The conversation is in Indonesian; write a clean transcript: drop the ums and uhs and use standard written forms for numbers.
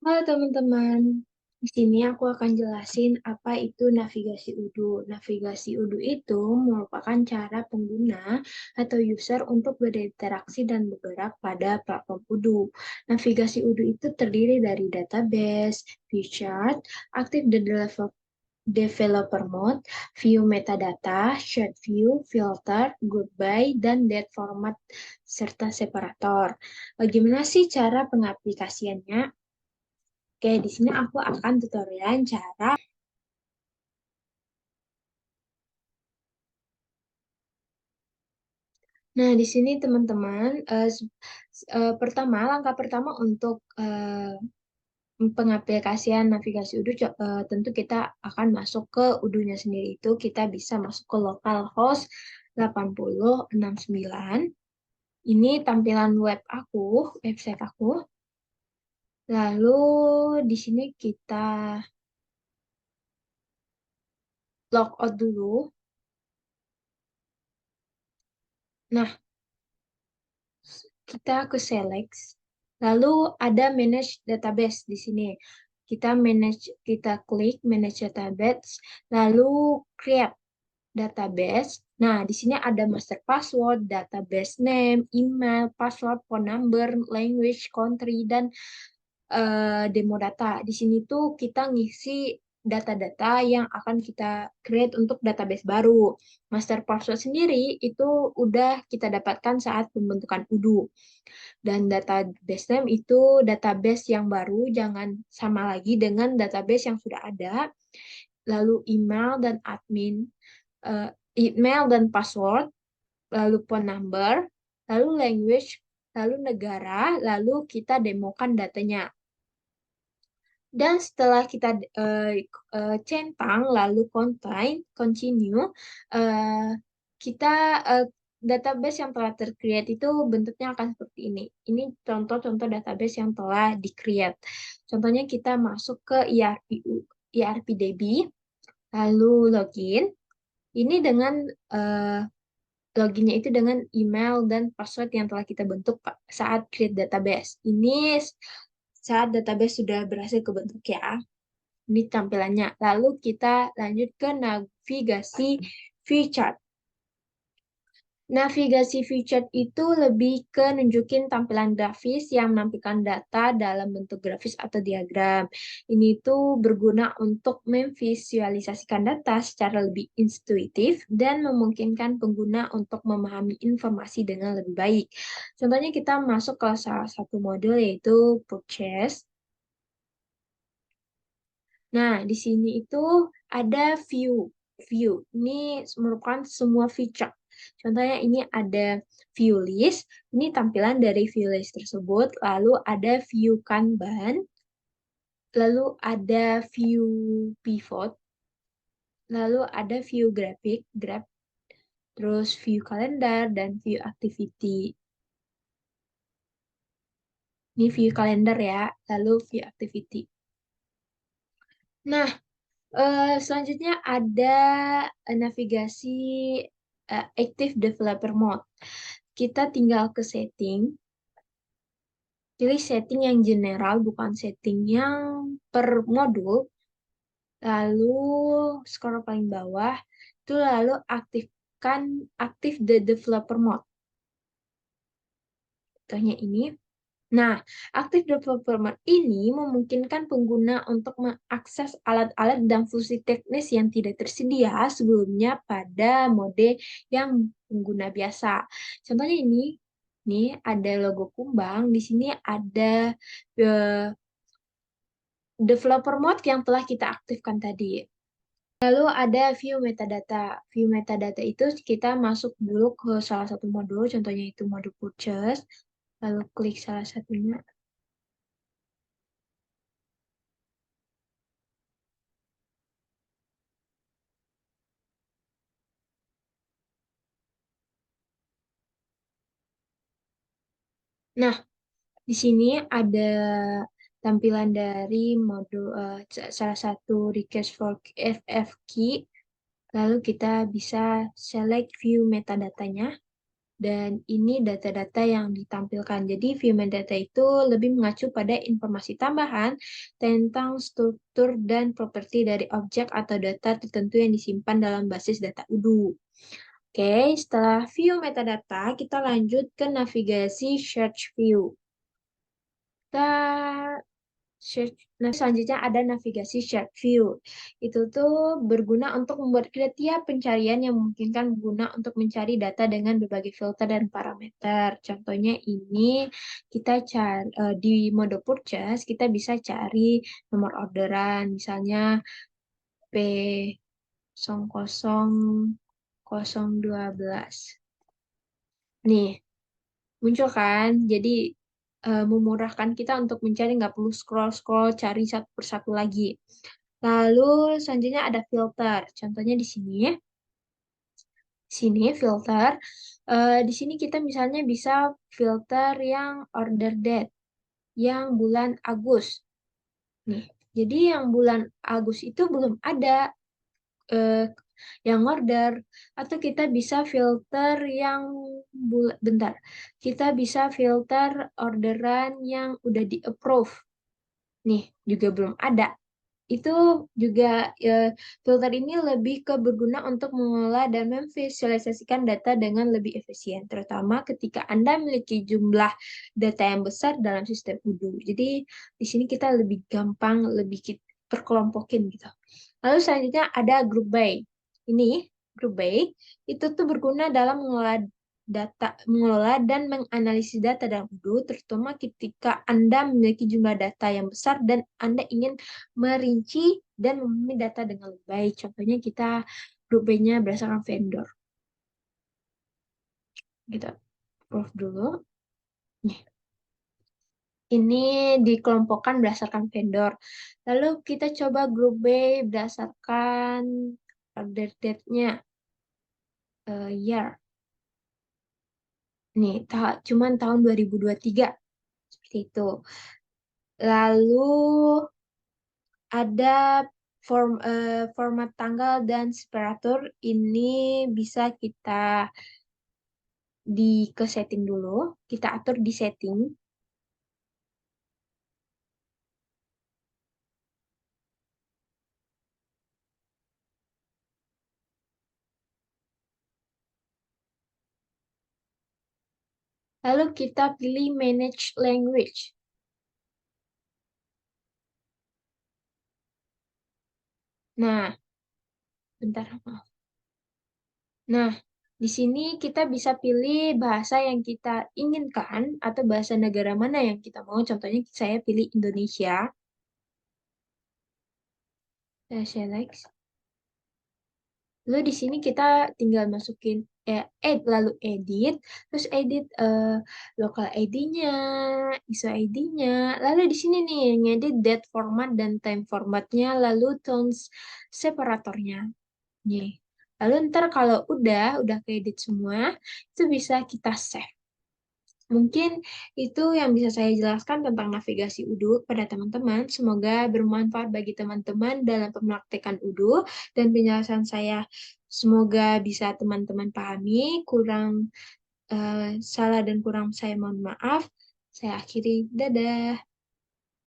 Halo teman-teman, di sini aku akan jelasin apa itu navigasi UDU. Navigasi UDU itu merupakan cara pengguna atau user untuk berinteraksi dan bergerak pada platform UDU. Navigasi UDU itu terdiri dari database, view chart, active developer mode, view metadata, shared view, filter, group by, dan date format, serta separator. Bagaimana sih cara pengaplikasiannya? Oke, di sini aku akan tutorial cara. Nah, di sini teman-teman, pertama, langkah pertama untuk pengaplikasian navigasi UDU, tentu kita akan masuk ke UDU-nya sendiri itu, kita bisa masuk ke localhost 8069. Ini tampilan web aku, website aku. Lalu di sini kita logout dulu. Nah, kita ke select, lalu ada manage database di sini. Kita klik manage database, lalu create database. Nah, di sini ada master password, database name, email, password, phone number, language, country, dan demo data. Di sini tuh kita ngisi data-data yang akan kita create untuk database baru. Master password sendiri itu udah kita dapatkan saat pembentukan UDU. Dan database name itu database yang baru, jangan sama lagi dengan database yang sudah ada. Lalu eh, email dan password, lalu phone number, lalu language, lalu negara, lalu kita demokan datanya. Dan setelah kita centang, lalu continue, eh, kita eh, database yang telah tercreate itu bentuknya akan seperti ini. Ini contoh-contoh database yang telah di-create. Contohnya kita masuk ke ERPDB, lalu login. Ini dengan eh, loginnya itu dengan email dan password yang telah kita bentuk saat create database. Ini saat database sudah berhasil kebentuk ya. Ini tampilannya. Lalu kita lanjut ke navigasi feature. Navigasi feature itu lebih ke nunjukin tampilan grafis yang menampilkan data dalam bentuk grafis atau diagram. Ini tuh berguna untuk memvisualisasikan data secara lebih intuitif dan memungkinkan pengguna untuk memahami informasi dengan lebih baik. Contohnya kita masuk ke salah satu modul yaitu purchase. Nah, di sini itu ada view. View ini merupakan semua feature. Contohnya ini ada view list. Ini tampilan dari view list tersebut. Lalu ada view Kanban. Lalu ada view pivot. Lalu ada view graph. Terus view kalendar dan view activity. Ini view kalendar ya. Lalu view activity. Nah, selanjutnya ada navigasi Active Developer Mode. Kita tinggal ke setting, pilih setting yang general, bukan setting yang per modul. Lalu scroll paling bawah, itu lalu aktifkan Active the Developer Mode. Contohnya ini. Nah, Active Development ini memungkinkan pengguna untuk mengakses alat-alat dan fungsi teknis yang tidak tersedia sebelumnya pada mode yang pengguna biasa. Contohnya ini ada logo kumbang, di sini ada eh, developer mode yang telah kita aktifkan tadi. Lalu ada view metadata. View metadata itu kita masuk dulu ke salah satu modul, contohnya itu modul purchase. Lalu klik salah satunya. Nah, di sini ada tampilan dari modul salah satu request for FF key. Lalu kita bisa select view metadatanya. Dan ini data-data yang ditampilkan. Jadi view metadata itu lebih mengacu pada informasi tambahan tentang struktur dan properti dari objek atau data tertentu yang disimpan dalam basis data UDU. Oke, setelah view metadata, kita lanjut ke navigasi search view. Nah, selanjutnya ada navigasi search view. Itu tuh berguna untuk membuat kriteria pencarian yang memungkinkan pengguna untuk mencari data dengan berbagai filter dan parameter. Contohnya ini kita cari di mode purchase, kita bisa cari nomor orderan, misalnya P00012. Nih, muncul kan? Jadi memurahkan kita untuk mencari, nggak perlu scroll-scroll cari satu persatu lagi. Lalu selanjutnya ada filter. Contohnya di sini, filter. Di sini kita misalnya bisa filter yang order date, yang bulan Agustus. Nih, jadi yang bulan Agustus itu belum ada eh, yang order, atau kita bisa filter yang bentar, kita bisa filter orderan yang udah di approve, nih juga belum ada. Itu juga filter ini lebih ke berguna untuk mengelola dan memvisualisasikan data dengan lebih efisien, terutama ketika Anda memiliki jumlah data yang besar dalam sistem UDU. Jadi di sini kita lebih gampang, lebih perkelompokin gitu. Lalu selanjutnya ada group by. Ini group by itu tuh berguna dalam mengelola dan menganalisis data dalam UDU, terutama ketika Anda memiliki jumlah data yang besar dan Anda ingin merinci dan memahami data dengan lebih baik. Contohnya kita group by-nya berdasarkan vendor. Gitu. Proof dulu. Nih. Ini dikelompokkan berdasarkan vendor. Lalu kita coba group by berdasarkan order date-nya. Year. Nih, cuman tahun 2023. Seperti itu. Lalu ada format tanggal dan separatur. Ini bisa kita ke setting dulu. Kita atur di setting. Lalu kita pilih manage language. Nah, bentar. Nah, di sini kita bisa pilih bahasa yang kita inginkan atau bahasa negara mana yang kita mau. Contohnya saya pilih Indonesia. Saya select. Lalu di sini kita tinggal masukin lalu edit, terus edit local ID-nya, ISO ID-nya. Lalu di sini nih ngedit date format dan time formatnya, lalu tones separatornya. Nih. Lalu ntar kalau udah keedit semua, itu bisa kita save. Mungkin itu yang bisa saya jelaskan tentang navigasi UDU pada teman-teman. Semoga bermanfaat bagi teman-teman dalam pemakaian UDU, dan penjelasan saya semoga bisa teman-teman pahami. Kurang salah dan kurang saya mohon maaf. Saya akhiri. Dadah.